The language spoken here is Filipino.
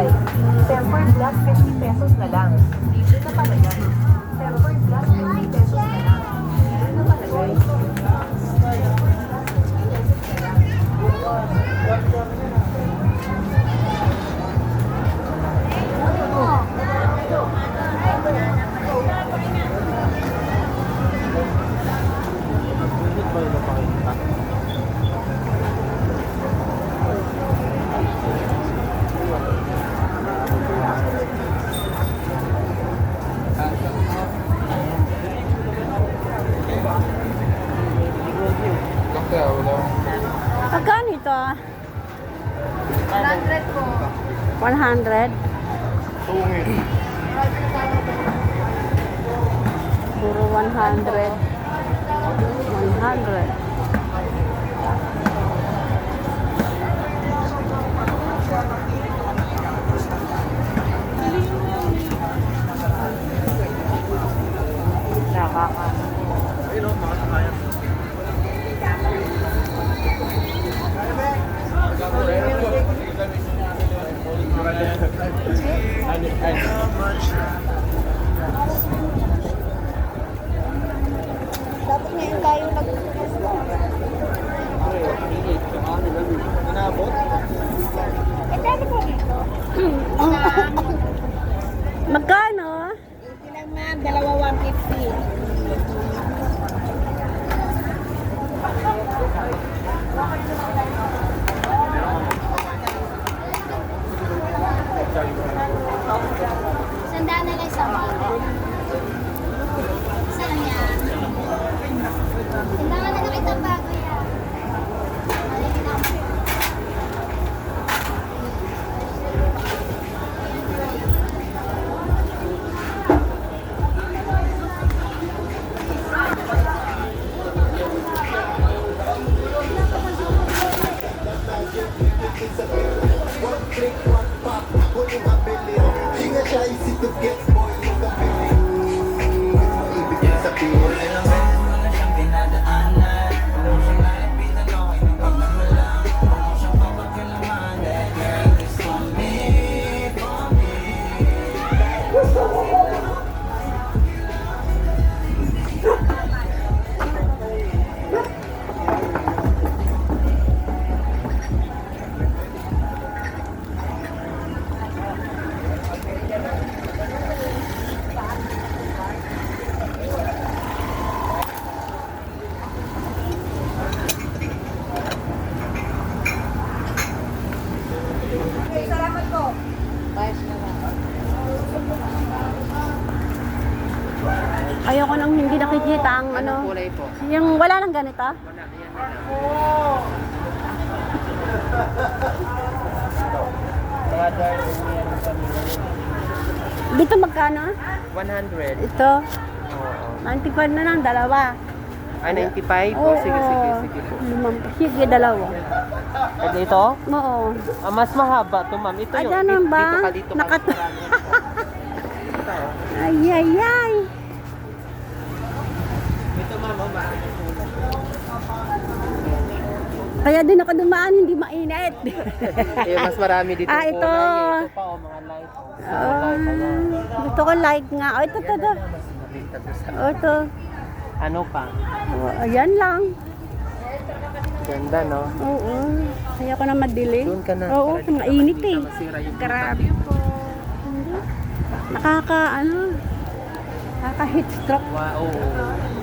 palagay. Tempered glass, 50 pesos na lang. Libre na palagay. Tempered glass, 50 pesos na lang. Libre na palagay. Magkano ito? 100 po. 100? Puro 100. 100. Nakaka. Dapat ngayon tayo Inabot? Eh, kano po dito? Magkano? 80 lang ma'am, dalawa 150. Sandaan na lang sa mga. Saan yan? Sandaan na lang kitang bago yan. Ayoko nang hindi nakikita ang ano. Kulay po. Yung wala nang ganito. Wala, yan na. Dito magkano? 100. Ito. Oo. 95 na lang, dalawa. Ay, 95? Oo. Sige, sige, sige po. Sige, dalawa. At ito? Oo. Mas mahaba to, ma'am. Ito Ay, yung, ganun ba? dito ka, dito ka. Nakat- Ito, oh. Ay, ay, ay. Ito, ma'am, oh, ma'am. Kaya din ako dumaan, hindi mainit. Eh, mas marami dito. Ah, ito. Ito pa, oh, mga light. Gusto ko light nga. Oh, ito, ito, ito. Mas mabita to sa... Oh, ito. Ano pa? Oh, ayan lang. Ganda, no? Oo. Kaya ko na madilim. Doon ka na. Oo, Para di ka mainit makikita, eh. masira yung Grabe po. Nakaka, ano, nakaka-heat stroke. Wow, oo.